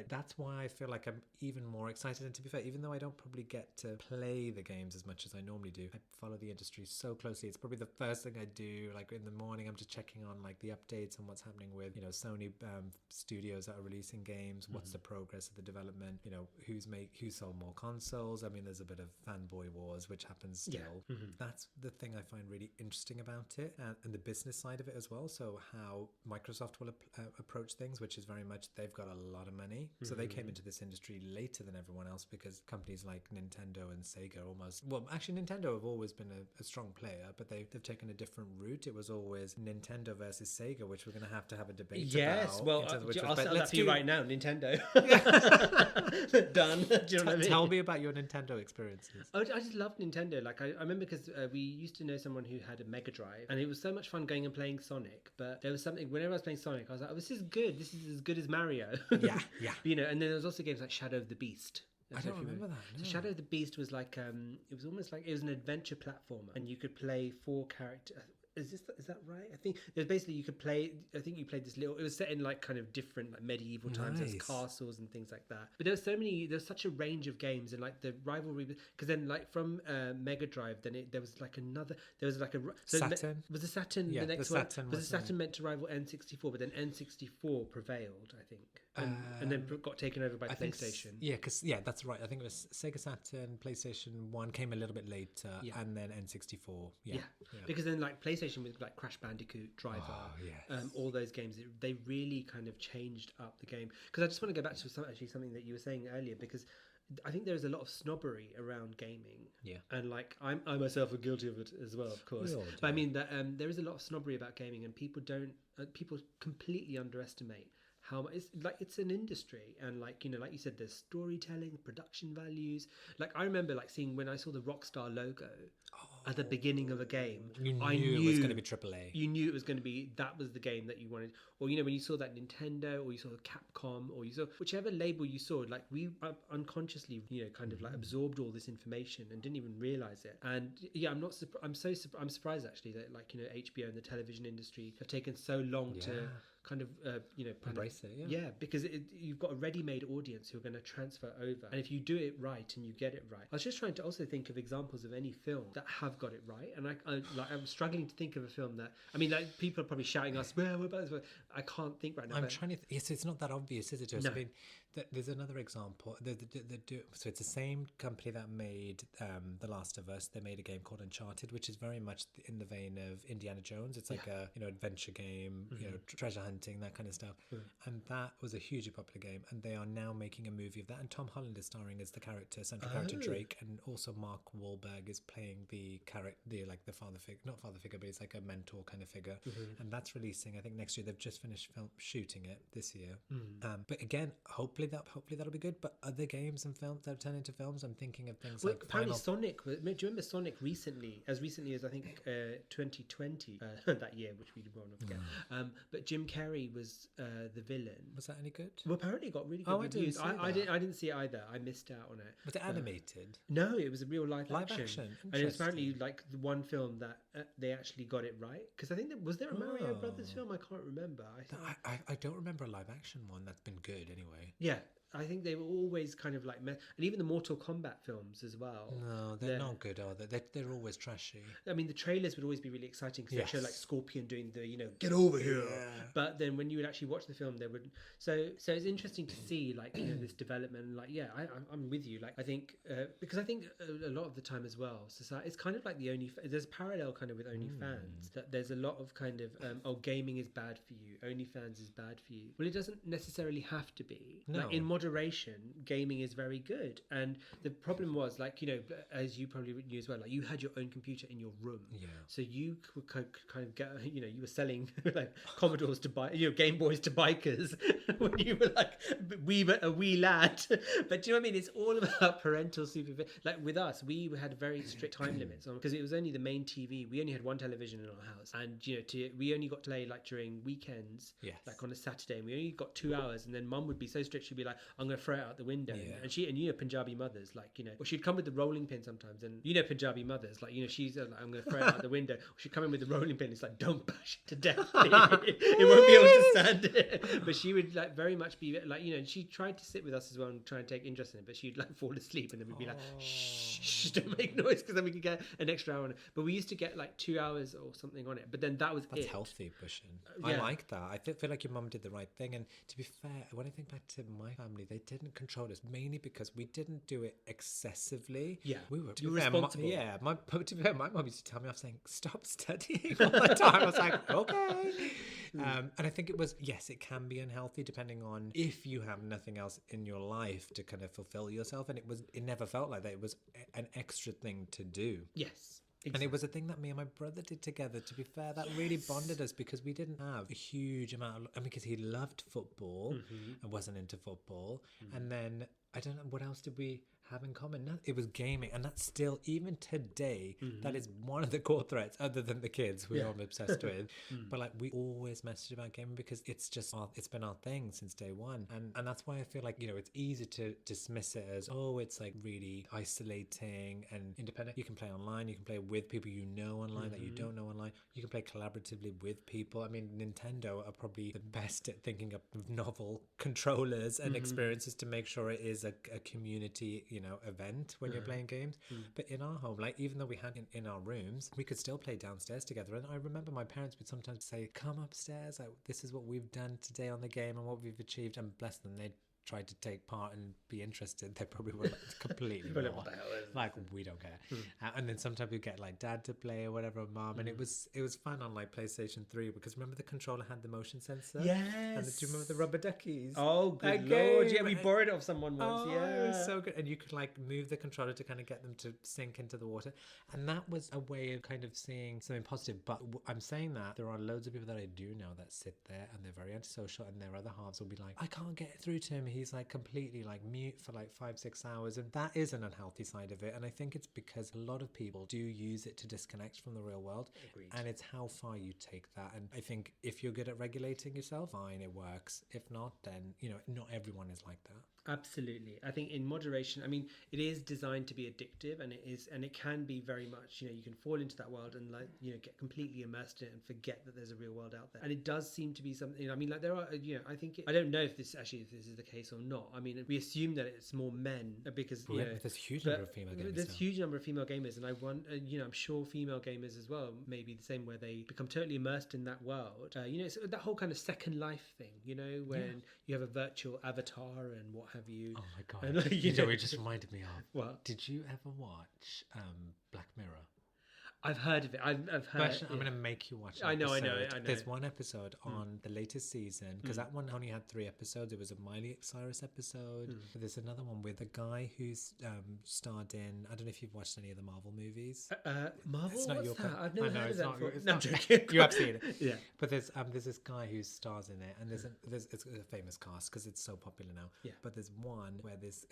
that's why I feel like I'm even more excited. And to be fair, even though I don't probably get to play the games as much as I normally do, I follow the industry so closely. It's probably the first thing I do. Like in the morning, I'm just checking on like the updates and what's happening with Sony studios that are releasing games. What's the progress of the development? Who's sold more consoles? I mean, there's a bit of fanboy wars which happens still. That's the thing I find really interesting about it, and the business side of it as well. So how Microsoft will approach things, which is very much they've got a lot of money, so they came into this industry later than everyone else, because companies like Nintendo and Sega actually Nintendo have always been a strong player, but they've taken a different route. It was always Nintendo versus Sega, which we're going to have a debate about. Yes, well, I'll settle that for you right now. Nintendo. Done. Do you know what I mean? Tell me about your Nintendo experiences. I just loved Nintendo. Like I remember because we used to know someone who had a Mega Drive, and it was so much fun going and playing Sonic. But there was something, whenever I was playing Sonic, I was like, oh, this is good. This is as good as Mario. Yeah. And then there was also games like Shadow of the Beast. I don't remember that. No. So Shadow of the Beast was like it was almost like it was an adventure platformer, and you could play 4 characters. Is that right? I think there's basically you could play. I think you played this little. It was set in like kind of different like medieval times. There's castles and things like that. But there's such a range of games, and like the rivalry. Because then like from Mega Drive, then there was like Saturn. Was the Saturn the next one? Was the Saturn meant to rival N64? But then N64 prevailed, I think, and then got taken over by PlayStation. Because that's right. I think it was Sega Saturn, PlayStation 1 came a little bit later, and then N64. Yeah. Because then like PlayStation with like Crash Bandicoot, Driver, all those games, they really kind of changed up the game. Because I just want to go back to something that you were saying earlier, because I think there is a lot of snobbery around gaming. Yeah. And like I myself am guilty of it as well, of course. But I mean that there is a lot of snobbery about gaming, and people completely underestimate how it's an industry, and like you said, there's storytelling, production values. Like I remember like seeing when I saw the Rockstar logo at the beginning of a game, I knew it was going to be AAA. You knew it was going to be, that was the game that you wanted. Or when you saw that Nintendo, or you saw Capcom, or you saw whichever label you saw, like we unconsciously kind of like absorbed all this information and didn't even realize it. And I'm surprised actually that like HBO and the television industry have taken so long to kind of embrace it. Because you've got a ready-made audience who are going to transfer over, and if you do it right and you get it right. I was just trying to also think of examples of any film that have got it right, and I'm struggling to think of a film that, I mean, like people are probably shouting us, well, what about this? I can't think right now. I'm trying to yes, it's not that obvious, is it, to us? No. I mean, there's another example. So it's the same company that made The Last of Us. They made a game called Uncharted, which is very much in the vein of Indiana Jones. It's like a adventure game, treasure hunting, that kind of stuff. And that was a hugely popular game. And they are now making a movie of that. And Tom Holland is starring as the central character Drake, and also Mark Wahlberg is playing the the character, the father figure, not father figure, but he's like a mentor kind of figure. And that's releasing, I think, next year. They've just finished shooting it this year. But again, hopefully that'll be good. But other games and films that have turned into films, I'm thinking of things like apparently Sonic. Do you remember Sonic recently? As recently as I think 2020, that year, which we will not forget. But Jim Carrey was the villain. Was that any good? Well, apparently it got really good reviews. I didn't see it either. I missed out on it. Was it animated? No, it was a real live action. And it's apparently like the one film that they actually got it right. Because I think was there a Mario Brothers film? I can't remember. I don't remember a live action one that's been good anyway. Yeah. I think they were always kind of like, and even the Mortal Kombat films as well. No, they're not good, are they? They're always trashy. I mean, the trailers would always be really exciting because they show like Scorpion doing the, get over here. Yeah. But then when you would actually watch the film, they would. So it's interesting to see like this development. Like, I'm with you. Like, I think because I think a lot of the time as well, society it's kind of like there's a parallel kind of with OnlyFans that there's a lot of kind of gaming is bad for you, OnlyFans is bad for you. Well, it doesn't necessarily have to be. No. Like, in moderation, gaming is very good. And the problem was, like, as you probably knew as well, like you had your own computer in your room, so you could kind of get, you were selling like Commodores to buy, Game Boys to bikers when you were like a wee lad. But do you know what I mean? It's all about parental supervision. Like with us, we had very strict time limits on, because it was only the main TV. We only had one television in our house, and we only got to play like during weekends, like on a Saturday, and we only got 2 hours. And then Mum would be so strict, she'd be like, I'm going to throw it out the window. And Punjabi mothers, like, well, she'd come with the rolling pin sometimes, and Punjabi mothers, like, she's like, I'm going to throw it out the window. She'd come in with the rolling pin. It's like, don't bash it to death. It won't be able to stand it. But she would like very much be like, she tried to sit with us as well and try and take interest in it, but she'd like fall asleep, and then we'd be like, shh, don't make noise, because then we could get an extra hour on it. But we used to get like 2 hours or something on it, but then that's it. That's healthy, Bhushan. I like that. I feel like your mum did the right thing. And to be fair, when I think back to my family, they didn't control us, mainly because we didn't do it excessively. We were responsible. My mum used to tell me, I was saying, stop studying all the time. I was like, okay. And I think it was, yes, it can be unhealthy depending on if you have nothing else in your life to kind of fulfill yourself. And it never felt like that. It was an extra thing to do. Yes. Exactly. And it was a thing that me and my brother did together. To be fair, that really bonded us, because we didn't have a huge amount because he loved football and wasn't into football. And then, I don't know, what else did we have in common? No, it was gaming, and that's still, even today, that is one of the core threads, other than the kids who I'm obsessed with. But like, we always message about gaming because it's just it's been our thing since day one, and that's why I feel like it's easy to dismiss it as, it's like really isolating and independent. You can play online, you can play with people online that you don't know online, you can play collaboratively with people. I mean, Nintendo are probably the best at thinking of novel controllers and experiences to make sure it is a community event when you're playing games. But in our home, like, even though we had in our rooms, we could still play downstairs together. And I remember my parents would sometimes say, come upstairs, like, this is what we've done today on the game and what we've achieved. And bless them, they'd tried to take part and be interested. They probably were completely what the hell is like, we don't care. And then sometimes we'd get like dad to play or whatever, mom, and it was fun on like PlayStation 3, because remember the controller had the motion sensor? Yes. And do you remember the rubber duckies? Oh, good lord. Yeah, we borrowed it off someone once. It was so good. And you could like move the controller to kind of get them to sink into the water, and that was a way of kind of seeing something positive. But I'm saying that there are loads of people that I do know that sit there and they're very antisocial, and their other halves will be like, I can't get through to him, he's like completely like mute for like 5-6 hours, and that is an unhealthy side of it. And I think it's because a lot of people do use it to disconnect from the real world. Agreed. And it's how far you take that. And I think if you're good at regulating yourself, fine, it works. If not, then not everyone is like that. Absolutely. I think in moderation, I mean, it is designed to be addictive, and it can be very much, you can fall into that world and like, get completely immersed in it and forget that there's a real world out there. And it does seem to be something, I mean, like there are, I think, I don't know if this is the case or not. I mean, we assume that it's more men because, there's a huge number of female gamers. There's a huge number of female gamers, and I want, I'm sure female gamers as well, maybe the same, where they become totally immersed in that world. It's that whole kind of Second Life thing, when you have a virtual avatar and what have you. Oh my god! And, it just reminded me of. What? Did you ever watch Black Mirror? I've heard of it. I've heard. I'm going to make you watch it. I know. There's one episode on the latest season, because that one only had 3 episodes. It was a Miley Cyrus episode. But there's another one with a guy who's starred in, I don't know if you've watched any of the Marvel movies. Marvel? It's not What's your that? I've never heard of that before. No, I'm joking. You have seen it. Yeah. But there's this guy who stars in it, and it's a famous cast because it's so popular now. Yeah. But there's one where this,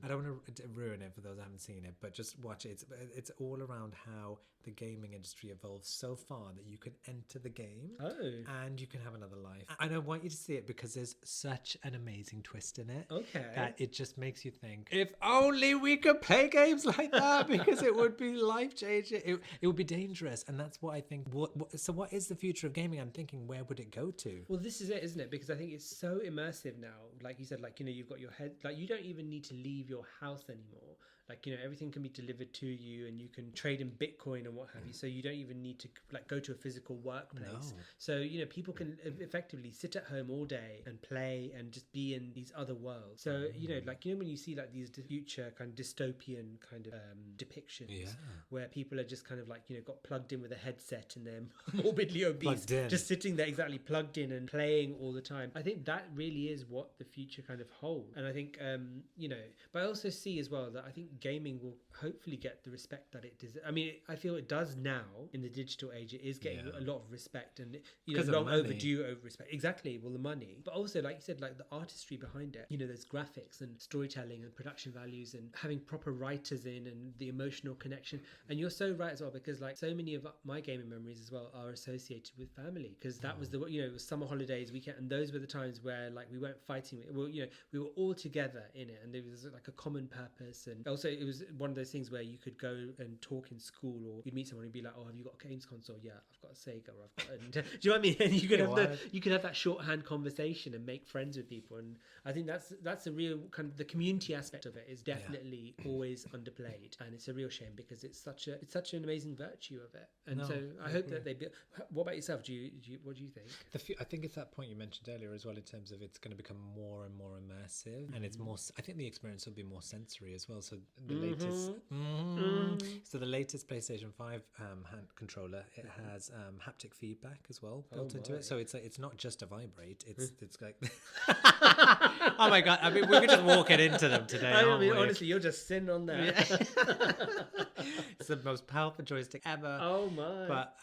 I don't want to ruin it for those who haven't seen it, but just watch it. It's all around how the gaming industry evolves so far that you can enter the game and you can have another life. And I want you to see it because there's such an amazing twist in it. Okay. That it just makes you think, if only we could play games like that, because it would be life-changing. It would be dangerous. And that's what I think. So what is the future of gaming? I'm thinking, where would it go to? Well, this is it, isn't it? Because I think it's so immersive now. Like you said, like, you've got your head, like, you don't even need to leave your house anymore. Like, everything can be delivered to you, and you can trade in Bitcoin and what have you. So you don't even need to like go to a physical workplace. No. So, people can effectively sit at home all day and play and just be in these other worlds. So, when you see like these future kind of dystopian kind of depictions where people are just kind of like, got plugged in with a headset and they're morbidly obese, just sitting there exactly plugged in and playing all the time. I think that really is what the future kind of holds. And I think, but I also see as well that I think gaming will hopefully get the respect that it deserves. I mean, I feel it does now in the digital age. It is getting a lot of respect, and long overdue respect. Exactly. Well, the money, but also, like you said, like the artistry behind it. There's graphics and storytelling and production values and having proper writers in and the emotional connection. And you're so right as well, because like so many of my gaming memories as well are associated with family, because that was it was summer holidays, weekend, and those were the times where like we weren't fighting. We were all together in it, and there was like a common purpose. And also it was one of those things where you could go and talk in school, or you'd meet someone and be like, oh, have you got a games console? Yeah, I've got a Sega, or I've got do you know what I mean? And you could have that shorthand conversation and make friends with people. And I think that's a real kind of, the community aspect of it is definitely always underplayed, and it's a real shame because it's such an amazing virtue of it. And I hope that they what about yourself? What do you think? I think it's that point you mentioned earlier as well, in terms of it's going to become more and more immersive, and it's more, I think the experience will be more sensory as well. So the latest PlayStation 5 hand controller, it has haptic feedback as well built into it. So it's not just a vibrate. It's like oh my god! I mean, we could just walk it into them today. I mean, honestly, you're just sitting on there. It's the most powerful joystick ever. Oh my! But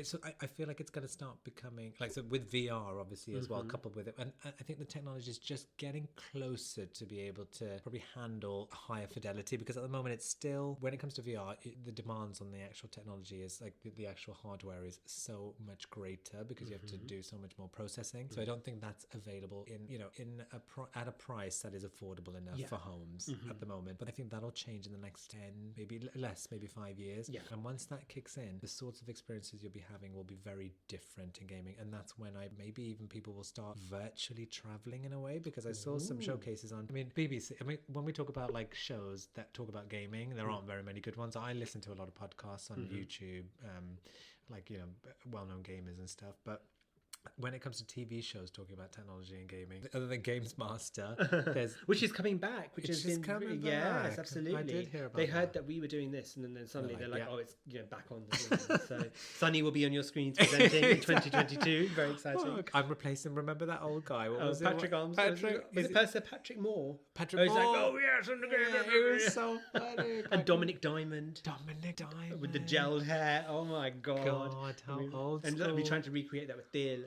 so I feel like it's going to start becoming like, so with VR obviously as well, coupled with it, and I think the technology is just getting closer to be able to probably handle higher fidelity, because at the moment it's still, when it comes to VR, the demands on the actual technology is like the actual hardware is so much greater, because you have to do so much more processing. So I don't think that's available at a price that is affordable enough for homes at the moment. But I think that'll change in the next 10, maybe less, maybe 5 years. Yeah. And once that kicks in, the sorts of experiences you'll be having will be very different in gaming. And that's when maybe even people will start virtually traveling in a way, because I saw some showcases on, BBC. When we talk about like shows that talk about gaming, there aren't very many good ones. I listen to a lot of podcasts on YouTube, well-known gamers and stuff, but when it comes to TV shows talking about technology and gaming, other than Games Master, there's which is coming back, which has been coming back. Yes, absolutely. I did hear about They heard that we were doing this, and then suddenly they're like, oh, it's back on the screen. So Sunny will be on your screens presenting in 2022. Very exciting. Oh, I'm replacing. Remember that old guy? What was Patrick it? Arms. Patrick. Was it Patrick Moore? Patrick Moore. He's like, oh yes, it was so funny. And Dominic Diamond with the gelled hair. Oh my god! How old? And look, we're trying to recreate that with Dale.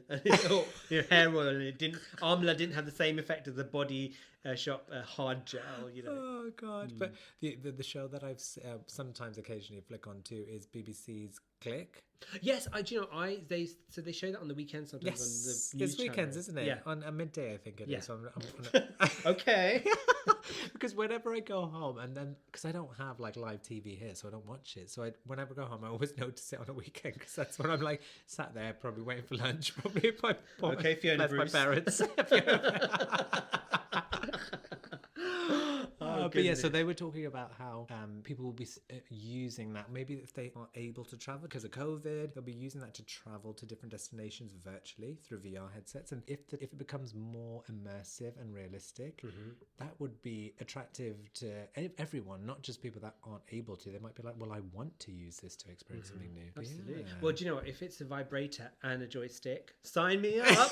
Hair oil, and Amla didn't have the same effect as the body shop hard gel. Oh god! But the show that I've sometimes occasionally flick on to is BBC's Click. Yes, they show that on the weekends sometimes. Yes, on the news it's weekends, channel. isn't it? Yeah, on a midday I think it is. So okay. Because whenever I go home, and then because I don't have like live TV here, so I don't watch it. So whenever I go home, I always notice it on a weekend, because that's when I'm like sat there, probably waiting for lunch, probably if Fiona Bruce. My parents. But yeah, so they were talking about how people will be using that. Maybe if they are able to travel because of COVID, they'll be using that to travel to different destinations virtually through VR headsets. And if it becomes more immersive and realistic, that would be attractive to everyone, not just people that aren't able to. They might be like, well, I want to use this to experience something new. Absolutely. Yeah. Well, do you know what? If it's a vibrator and a joystick, sign me up.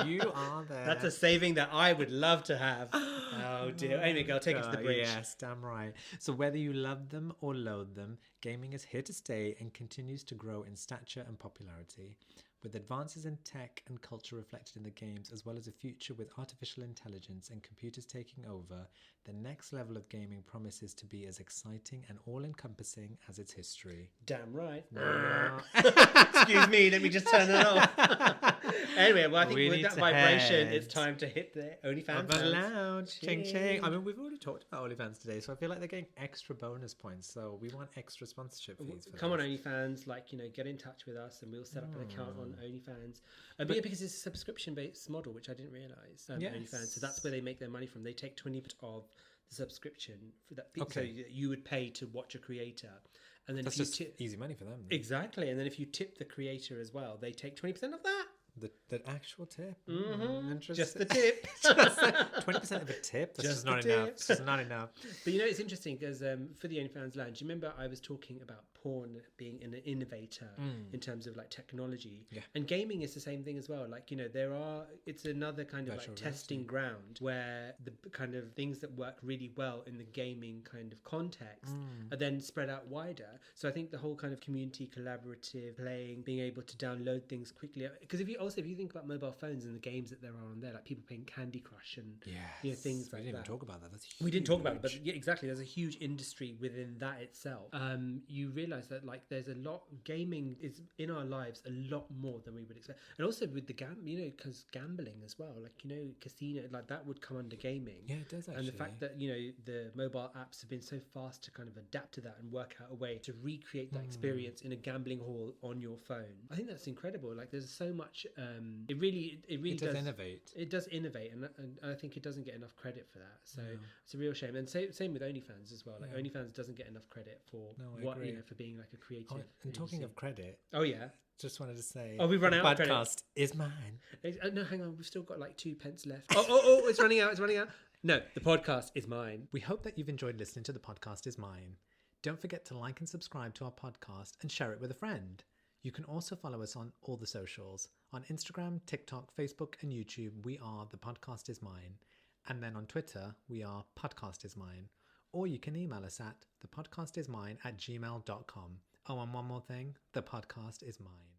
You are there. That's a saving that I would love to have. Oh dear. Anyway, girl, take us to the bridge. Yes, damn right. So whether you love them or loathe them, gaming is here to stay and continues to grow in stature and popularity. With advances in tech and culture reflected in the games, as well as a future with artificial intelligence and computers taking over, the next level of gaming promises to be as exciting and all-encompassing as its history. Damn right. Excuse me, let me just turn it off. Anyway, well, I think with that vibration, it's time to hit the OnlyFans. Lounge. Ching ching. I mean, we've already talked about OnlyFans today, so I feel like they're getting extra bonus points. So we want extra sponsorship fees. Come on, OnlyFans, get in touch with us and we'll set up an account on OnlyFans. But because it's a subscription-based model, which I didn't realise. OnlyFans, so that's where they make their money from. They take 20% of the subscription for that. So you would pay to watch a creator, and then that's just easy money for them. Then. Exactly, and then if you tip the creator as well, they take 20% of that. The actual tip. Just the tip. 20% of a tip. That's just not enough. It's just not enough. But you know, it's interesting because for the OnlyFans Lounge, you remember I was talking about porn being an innovator in terms of technology, and gaming is the same thing as well. It's another kind of testing ground where the kind of things that work really well in the gaming kind of context are then spread out wider. So I think the whole kind of community collaborative playing, being able to download things quickly, because if you think about mobile phones and the games that there are on there, like people playing Candy Crush and things like that. We didn't even talk about that. That's huge. We didn't talk about it, but yeah, exactly. There's a huge industry within that itself. You realise that there's a lot. Gaming is in our lives a lot more than we would expect, and also with the because gambling as well. Casino that would come under gaming. Yeah, it does actually. And the fact that the mobile apps have been so fast to kind of adapt to that and work out a way to recreate that experience in a gambling hall on your phone. I think that's incredible. There's so much. It really does innovate. It does innovate, and I think it doesn't get enough credit for that. So it's a real shame. And same with OnlyFans as well. OnlyFans doesn't get enough credit for for being a creative. And talking of credit, just wanted to say, we've run out of credit. Podcast is mine. No, hang on, we've still got 2 pence left. Oh, it's running out. It's running out. No, the podcast is mine. We hope that you've enjoyed listening to The Podcast is Mine. Don't forget to like and subscribe to our podcast and share it with a friend. You can also follow us on all the socials. On Instagram, TikTok, Facebook, and YouTube, we are The Podcast Is Mine. And then on Twitter, we are Podcast Is Mine. Or you can email us at thepodcastismine@gmail.com. Oh, and one more thing, The Podcast Is Mine.